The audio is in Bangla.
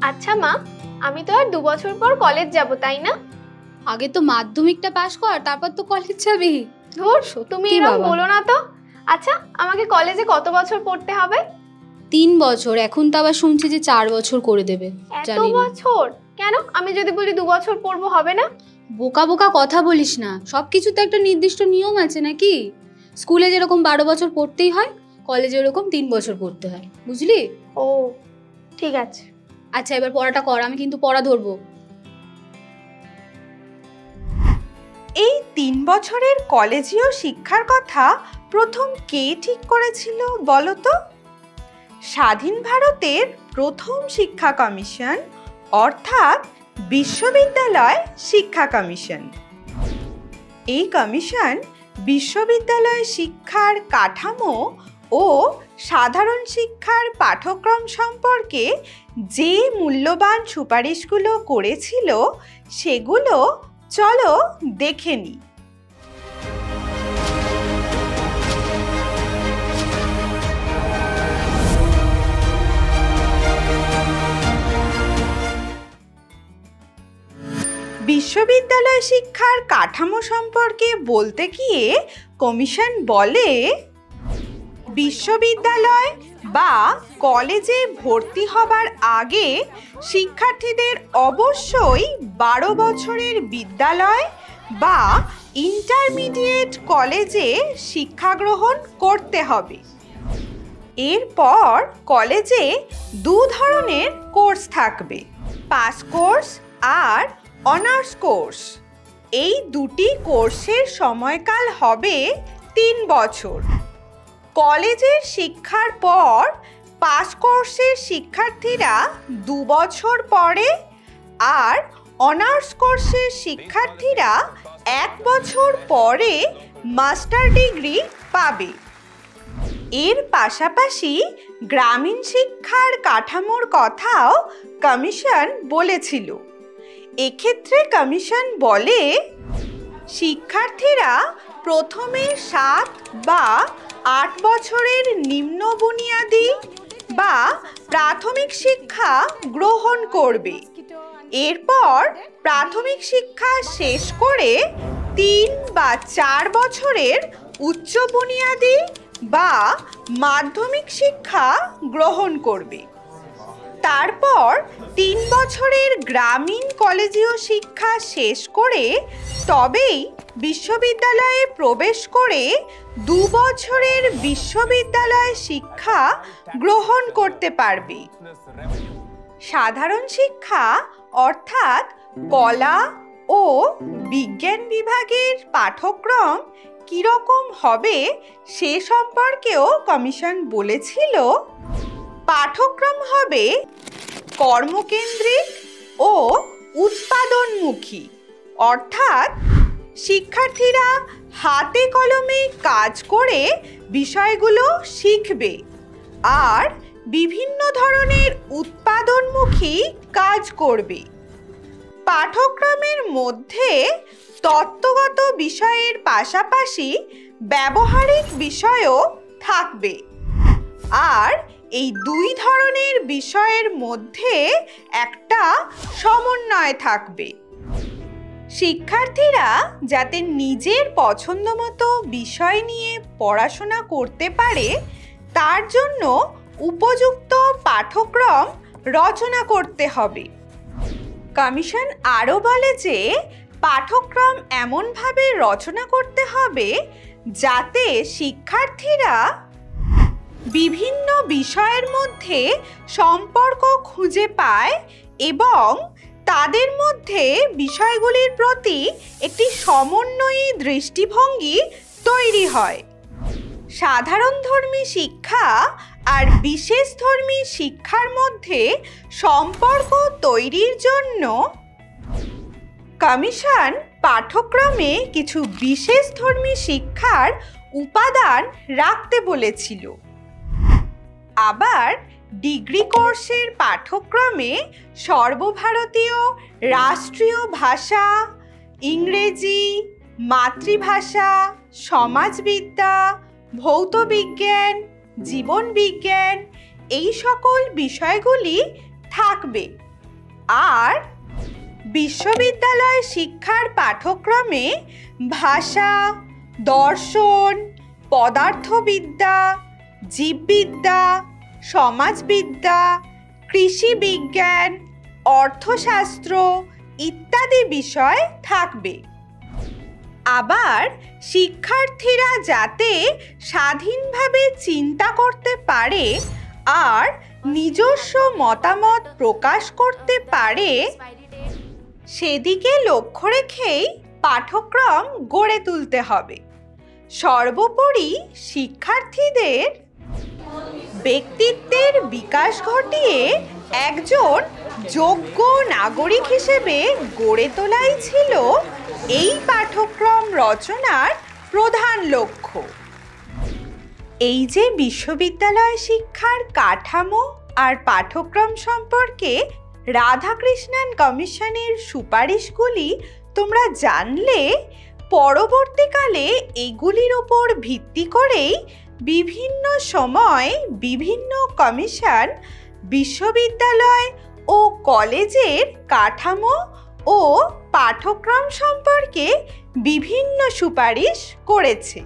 আচ্ছা মা, আমি তো আর 2 বছর পর কলেজ যাব, তাই না? আগে তো মাধ্যমিকটা পাশ কর, তারপর তো কলেজ যাবি। ধুর, তুমি এরকম বলো না তো। আচ্ছা, আমাকে কলেজে কত বছর পড়তে হবে? 3 বছর, এখন তো আবার শুনছি যে 4 বছর করে দেবে। এত বছর কেন? আমি যদি বলি 2 বছর পড়বো, হবে না? বোকা বোকা কথা বলিস না, সবকিছু তো একটা নির্দিষ্ট নিয়ম আছে নাকি? স্কুলে যেরকম 12 বছর পড়তেই হয়, কলেজে ওরকম 3 বছর পড়তে হয়, বুঝলি? ও ঠিক আছে। আচ্ছা, এবার পড়াটা কর, আমি কিন্তু পড়া ধরবো। এই 3 বছরের কলেজীয় শিক্ষার কথা প্রথম কে ঠিক করেছিল বলো তো? স্বাধীন ভারতের প্রথম শিক্ষা কমিশন, অর্থাৎ বিশ্ববিদ্যালয় শিক্ষা কমিশন। এই কমিশন বিশ্ববিদ্যালয় শিক্ষার কাঠামো ও সাধারণ শিক্ষার পাঠ্যক্রম সম্পর্কে যে মূল্যবান সুপারিশগুলো করেছিল সেগুলো চলো দেখে নিই। বিশ্ববিদ্যালয় শিক্ষার কাঠামো সম্পর্কে বলতে গিয়ে কমিশন বলে, বিশ্ববিদ্যালয় বা কলেজে ভর্তি হবার আগে শিক্ষার্থীদের অবশ্যই 12 বছরের বিদ্যালয় বা ইন্টারমিডিয়েট কলেজে শিক্ষা গ্রহণ করতে হবে। এরপর কলেজে 2 ধরনের কোর্স থাকবে, পাস কোর্স আর অনার্স কোর্স। এই দুটি কোর্সের সময়কাল হবে 3 বছর। কলেজের শিক্ষার পর পাস কোর্সের শিক্ষার্থীরা 2 বছর পরে আর অনার্স কোর্সের শিক্ষার্থীরা 1 বছর পরে মাস্টার ডিগ্রি পাবে। এর পাশাপাশি গ্রামীণ শিক্ষার কাঠামোর কথাও কমিশন বলেছিল। এক্ষেত্রে কমিশন বলে, শিক্ষার্থীরা প্রথমে 7 বা 8 বছরের নিম্ন বুনিয়াদী বা প্রাথমিক শিক্ষা গ্রহণ করবে। এরপর প্রাথমিক শিক্ষা শেষ করে 3 বা 4 বছরের উচ্চ বুনিয়াদী বা মাধ্যমিক শিক্ষা গ্রহণ করবে। তারপর 3 বছরের গ্রামীণ কলেজীয় শিক্ষা শেষ করে তবেই বিশ্ববিদ্যালয়ে প্রবেশ করে 2 বছরের বিশ্ববিদ্যালয় শিক্ষা গ্রহণ করতে পারবে। সাধারণ শিক্ষা অর্থাৎ কলা ও বিজ্ঞান বিভাগের পাঠ্যক্রম কিরকম হবে সে সম্পর্কেও কমিশন বলেছিল, পাঠ্যক্রম হবে কর্মকেন্দ্রিক ও উৎপাদনমুখী, অর্থাৎ শিক্ষার্থীরা হাতে কলমে কাজ করে বিষয়গুলো শিখবে আর বিভিন্ন ধরনের উৎপাদনমুখী কাজ করবে। পাঠ্যক্রমের মধ্যে তত্ত্বগত বিষয়ের পাশাপাশি ব্যবহারিক বিষয়ও থাকবে আর এই 2 ধরনের বিষয়ের মধ্যে একটা সমন্বয় থাকবে। শিক্ষার্থীরা যাতে নিজের পছন্দমতো বিষয় নিয়ে পড়াশোনা করতে পারে তার জন্য উপযুক্ত পাঠ্যক্রম রচনা করতে হবে। কমিশন আরও বলে যে পাঠ্যক্রম এমনভাবে রচনা করতে হবে যাতে শিক্ষার্থীরা বিভিন্ন বিষয়ের মধ্যে সম্পর্ক খুঁজে পায় এবং তাদের মধ্যে বিষয়গুলির প্রতি একটি সমন্বয়ী দৃষ্টিভঙ্গি তৈরি হয়। সাধারণধর্মী শিক্ষা আর বিশেষধর্মী শিক্ষার মধ্যে সম্পর্ক তৈরির জন্য কমিশন পাঠ্যক্রমে কিছু বিশেষধর্মী শিক্ষার উপাদান রাখতে বলেছিল। আবার ডিগ্রি কোর্সের পাঠ্যক্রমে সর্বভারতীয় রাষ্ট্রীয় ভাষা, ইংরেজি, মাতৃভাষা, সমাজবিদ্যা, ভৌতবিজ্ঞান, জীবনবিজ্ঞান এই সকল বিষয়গুলি থাকবে। আর বিশ্ববিদ্যালয় শিক্ষার পাঠ্যক্রমে ভাষা, দর্শন, পদার্থবিদ্যা, জীববিদ্যা, সমাজবিদ্যা, কৃষি বিজ্ঞান, অর্থশাস্ত্র ইত্যাদি বিষয় থাকবে। আবার শিক্ষার্থীরা যাতে স্বাধীনভাবে চিন্তা করতে পারে আর নিজস্ব মতামত প্রকাশ করতে পারে সেদিকে লক্ষ্য রেখেই পাঠ্যক্রম গড়ে তুলতে হবে। সর্বোপরি শিক্ষার্থীদের ব্যক্তিত্বের বিকাশ ঘটিয়ে একজন যোগ্য নাগরিক হিসেবে গড়ে তোলাই ছিল এই পাঠ্যক্রম রচনার প্রধান লক্ষ্য। এই যে বিশ্ববিদ্যালয় শিক্ষার কাঠামো আর পাঠ্যক্রম সম্পর্কে রাধাকৃষ্ণন কমিশনের সুপারিশগুলি তোমরা জানলে, পরবর্তীকালে এগুলির উপর ভিত্তি করেই বিভিন্ন সময় বিভিন্ন কমিশন বিশ্ববিদ্যালয় ও কলেজের কাঠামো ও পাঠ্যক্রম সম্পর্কে বিভিন্ন সুপারিশ করেছে।